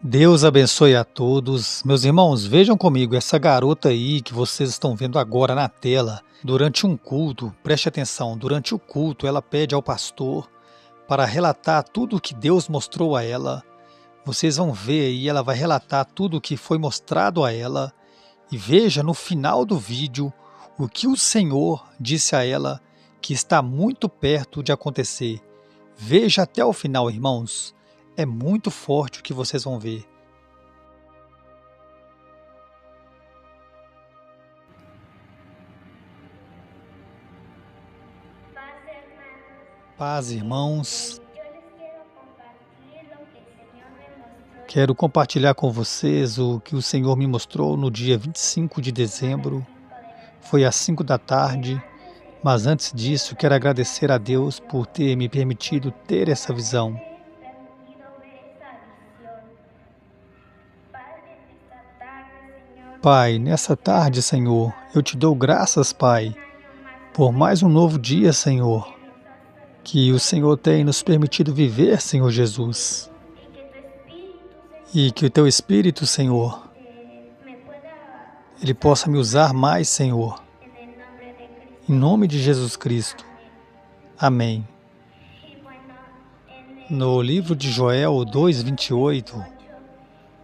Deus abençoe a todos. Meus irmãos, vejam comigo essa garota aí que vocês estão vendo agora na tela. Durante um culto, preste atenção, durante o culto ela pede ao pastor para relatar tudo o que Deus mostrou a ela. Vocês vão ver aí, ela vai relatar tudo o que foi mostrado a ela. E veja no final do vídeo o que o Senhor disse a ela que está muito perto de acontecer. Veja até o final, irmãos. É muito forte o que vocês vão ver. Paz, irmãos. Quero compartilhar com vocês o que o Senhor me mostrou no dia 25 de dezembro. Foi às 5 da tarde, mas antes disso quero agradecer a Deus por ter me permitido ter essa visão. Pai, nessa tarde, Senhor, eu te dou graças, Pai, por mais um novo dia, Senhor, que o Senhor tem nos permitido viver, Senhor Jesus. E que o Teu Espírito, Senhor, Ele possa me usar mais, Senhor. Em nome de Jesus Cristo. Amém. No livro de Joel 2:28,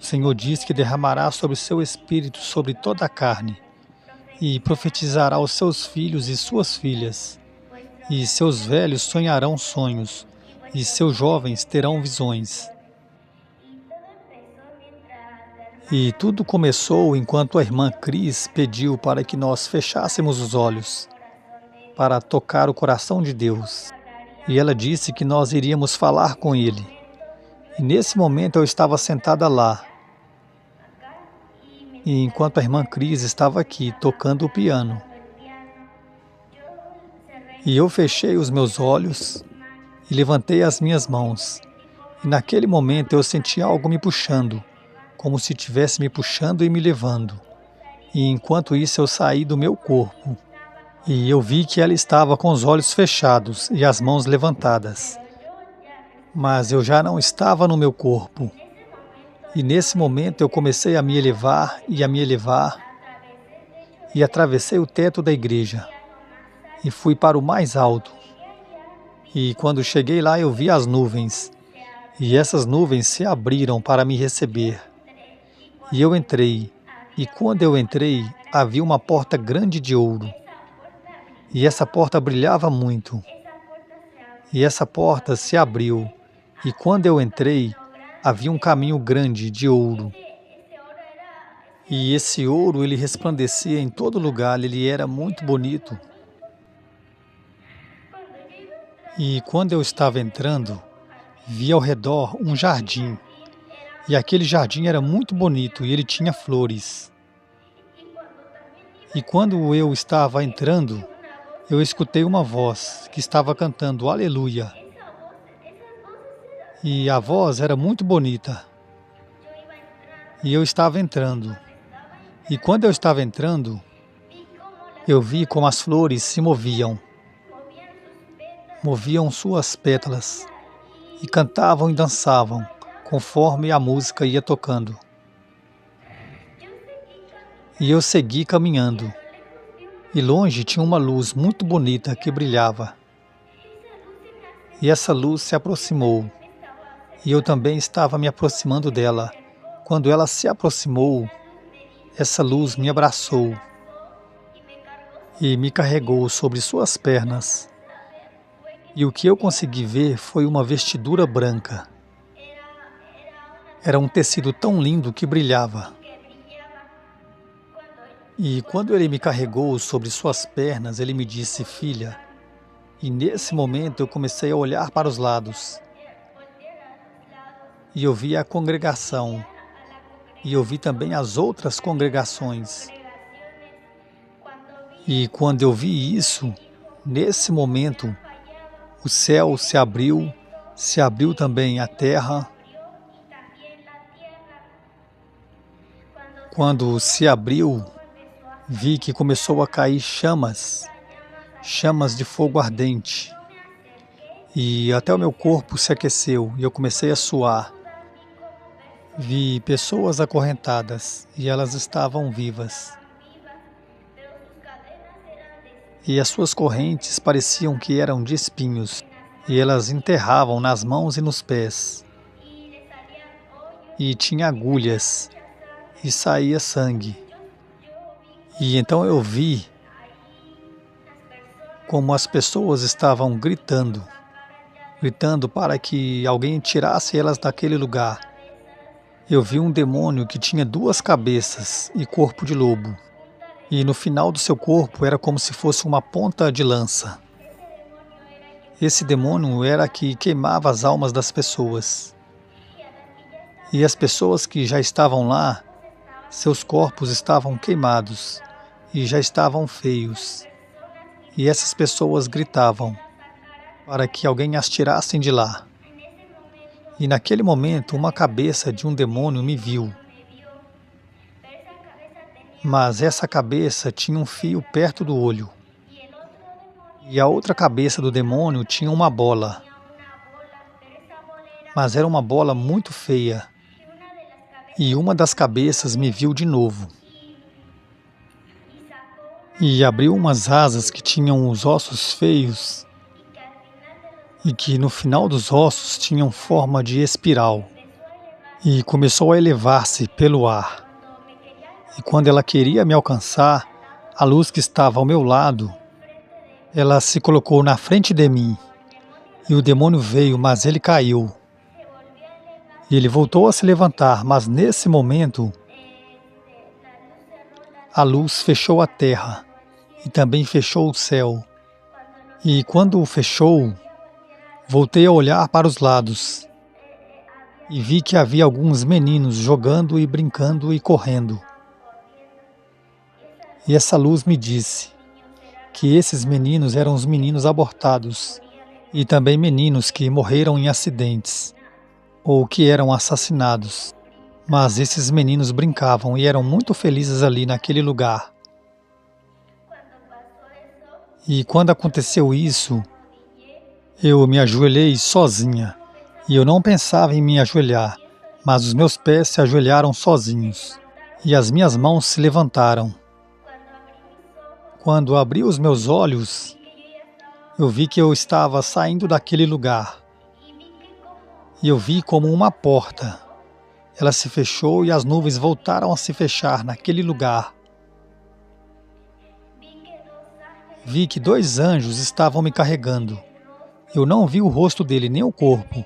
o Senhor diz que derramará sobre o seu Espírito sobre toda a carne e profetizará aos seus filhos e suas filhas, e seus velhos sonharão sonhos, e seus jovens terão visões. E tudo começou enquanto a irmã Cris pediu para que nós fechássemos os olhos para tocar o coração de Deus. E ela disse que nós iríamos falar com Ele. E nesse momento eu estava sentada lá. E enquanto a irmã Cris estava aqui tocando o piano. E eu fechei os meus olhos e levantei as minhas mãos. E naquele momento eu senti algo me puxando, como se estivesse me puxando e me levando. E enquanto isso eu saí do meu corpo. E eu vi que ela estava com os olhos fechados e as mãos levantadas. Mas eu já não estava no meu corpo. E nesse momento eu comecei a me elevar e a me elevar. E atravessei o teto da igreja. E fui para o mais alto. E quando cheguei lá eu vi as nuvens. E essas nuvens se abriram para me receber. E eu entrei. E quando eu entrei, havia uma porta grande de ouro. E essa porta brilhava muito. E essa porta se abriu. E quando eu entrei, havia um caminho grande de ouro. E esse ouro, ele resplandecia em todo lugar, ele era muito bonito. E quando eu estava entrando, vi ao redor um jardim. E aquele jardim era muito bonito e ele tinha flores. E quando eu estava entrando, eu escutei uma voz que estava cantando Aleluia. E a voz era muito bonita. E eu estava entrando. E quando eu estava entrando, eu vi como as flores se moviam. Moviam suas pétalas. E cantavam e dançavam, conforme a música ia tocando. E eu segui caminhando. E longe tinha uma luz muito bonita que brilhava. E essa luz se aproximou. E eu também estava me aproximando dela. Quando ela se aproximou, essa luz me abraçou e me carregou sobre suas pernas. E o que eu consegui ver foi uma vestidura branca. Era um tecido tão lindo que brilhava. E quando ele me carregou sobre suas pernas, ele me disse, filha. E nesse momento eu comecei a olhar para os lados. E eu vi a congregação. E eu vi também as outras congregações. E quando eu vi isso, nesse momento, o céu se abriu também a terra. Quando se abriu, vi que começou a cair chamas de fogo ardente. E até o meu corpo se aqueceu e eu comecei a suar. Vi pessoas acorrentadas e elas estavam vivas. E as suas correntes pareciam que eram de espinhos, e elas enterravam nas mãos e nos pés. E tinha agulhas, e saía sangue. E então eu vi como as pessoas estavam gritando para que alguém tirasse elas daquele lugar. Eu vi um demônio que tinha 2 cabeças e corpo de lobo. E no final do seu corpo era como se fosse uma ponta de lança. Esse demônio era que queimava as almas das pessoas. E as pessoas que já estavam lá, seus corpos estavam queimados e já estavam feios. E essas pessoas gritavam para que alguém as tirasse de lá. E naquele momento, uma cabeça de um demônio me viu. Mas essa cabeça tinha um fio perto do olho. E a outra cabeça do demônio tinha uma bola. Mas era uma bola muito feia. E uma das cabeças me viu de novo. E abriu umas asas que tinham os ossos feios e que no final dos ossos tinham forma de espiral. E começou a elevar-se pelo ar. E quando ela queria me alcançar, a luz que estava ao meu lado, ela se colocou na frente de mim. E o demônio veio, mas ele caiu. E ele voltou a se levantar, mas nesse momento, a luz fechou a terra e também fechou o céu. E quando o fechou, voltei a olhar para os lados e vi que havia alguns meninos jogando e brincando e correndo. E essa luz me disse que esses meninos eram os meninos abortados e também meninos que morreram em acidentes ou que eram assassinados. Mas esses meninos brincavam e eram muito felizes ali naquele lugar. E quando aconteceu isso, eu me ajoelhei sozinha. E eu não pensava em me ajoelhar, mas os meus pés se ajoelharam sozinhos. E as minhas mãos se levantaram. Quando abri os meus olhos, eu vi que eu estava saindo daquele lugar. E eu vi como uma porta. Ela se fechou e as nuvens voltaram a se fechar naquele lugar. Vi que 2 anjos estavam me carregando. Eu não vi o rosto dele nem o corpo,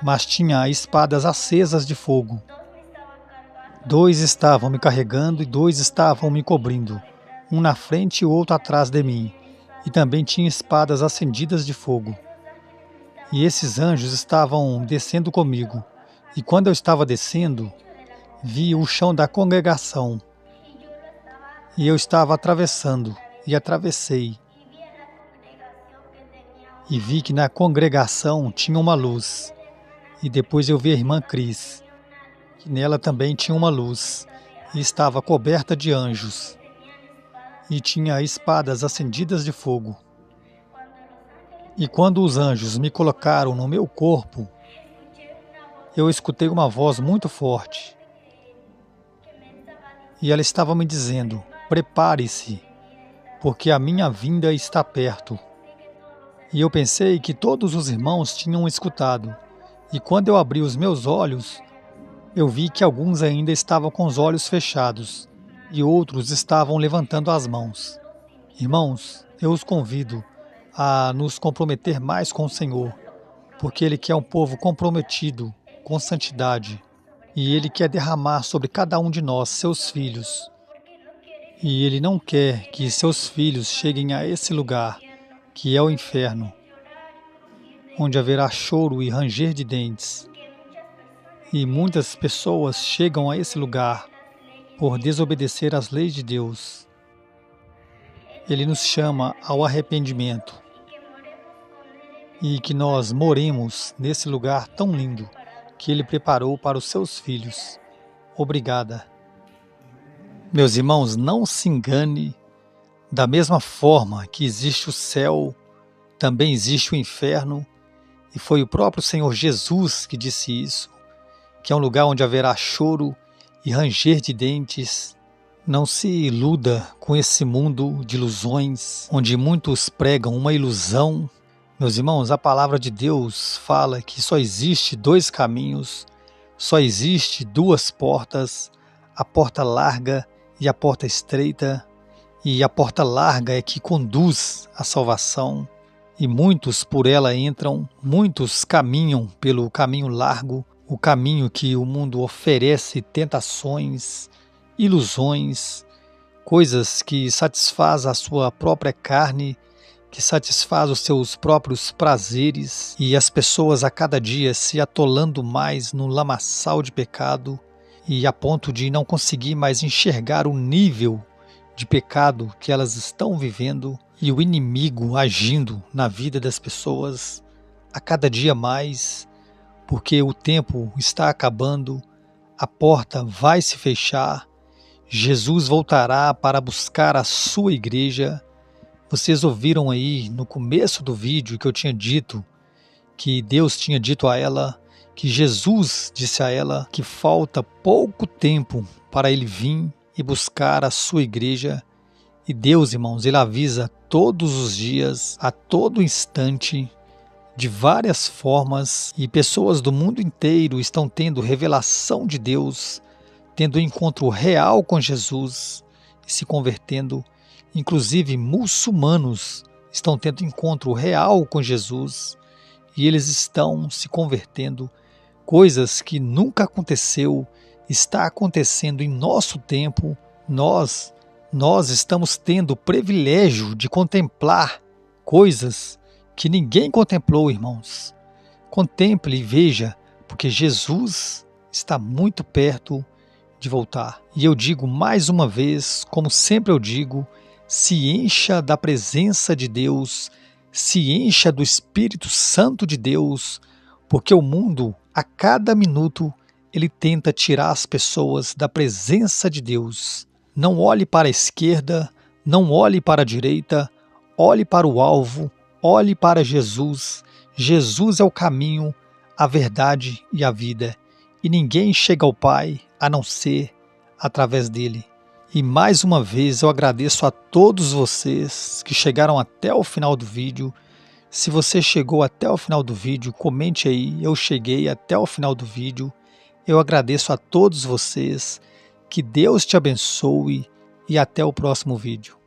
mas tinha espadas acesas de fogo. 2 estavam me carregando e 2 estavam me cobrindo, um na frente e o outro atrás de mim, e também tinha espadas acendidas de fogo. E esses anjos estavam descendo comigo. E quando eu estava descendo, vi o chão da congregação. E eu estava atravessando, e atravessei. E vi que na congregação tinha uma luz. E depois eu vi a irmã Cris, que nela também tinha uma luz, e estava coberta de anjos. E tinha espadas acendidas de fogo. E quando os anjos me colocaram no meu corpo, eu escutei uma voz muito forte. E ela estava me dizendo: prepare-se, porque a minha vinda está perto. E eu pensei que todos os irmãos tinham escutado. E quando eu abri os meus olhos, eu vi que alguns ainda estavam com os olhos fechados e outros estavam levantando as mãos. Irmãos, eu os convido a nos comprometer mais com o Senhor, porque Ele quer um povo comprometido com santidade e Ele quer derramar sobre cada um de nós, seus filhos. E Ele não quer que seus filhos cheguem a esse lugar, que é o inferno, onde haverá choro e ranger de dentes. E muitas pessoas chegam a esse lugar por desobedecer às leis de Deus. Ele nos chama ao arrependimento e que nós moremos nesse lugar tão lindo que Ele preparou para os seus filhos. Obrigada. Meus irmãos, não se engane, da mesma forma que existe o céu, também existe o inferno, e foi o próprio Senhor Jesus que disse isso. que é um lugar onde haverá choro e ranger de dentes. Não se iluda com esse mundo de ilusões, onde muitos pregam uma ilusão. Meus irmãos, a palavra de Deus fala que só existe dois caminhos, só existe duas portas, a porta larga e a porta estreita. E a porta larga é que conduz à salvação, e muitos por ela entram, muitos caminham pelo caminho largo, o caminho que o mundo oferece tentações, ilusões, coisas que satisfaz a sua própria carne, que satisfaz os seus próprios prazeres, e as pessoas a cada dia se atolando mais no lamaçal de pecado, e a ponto de não conseguir mais enxergar o nível de pecado que elas estão vivendo, e o inimigo agindo na vida das pessoas a cada dia mais, porque o tempo está acabando, a porta vai se fechar, Jesus voltará para buscar a sua igreja. Vocês ouviram aí no começo do vídeo que eu tinha dito que Deus tinha dito a ela, que Jesus disse a ela que falta pouco tempo para ele vir e buscar a sua igreja. E Deus, irmãos, ele avisa todos os dias, a todo instante, de várias formas, e pessoas do mundo inteiro estão tendo revelação de Deus, tendo um encontro real com Jesus e se convertendo. Inclusive muçulmanos estão tendo encontro real com Jesus e eles estão se convertendo. Coisas que nunca aconteceu, está acontecendo em nosso tempo. Nós estamos tendo o privilégio de contemplar coisas que ninguém contemplou, irmãos. Contemple e veja, porque Jesus está muito perto de voltar. E eu digo mais uma vez, como sempre eu digo, se encha da presença de Deus, se encha do Espírito Santo de Deus, porque o mundo, a cada minuto, ele tenta tirar as pessoas da presença de Deus. Não olhe para a esquerda, não olhe para a direita, olhe para o alvo, olhe para Jesus. Jesus é o caminho, a verdade e a vida. E ninguém chega ao Pai a não ser através dele. E mais uma vez eu agradeço a todos vocês que chegaram até o final do vídeo. Se você chegou até o final do vídeo, comente aí, eu cheguei até o final do vídeo. Eu agradeço a todos vocês, que Deus te abençoe e até o próximo vídeo.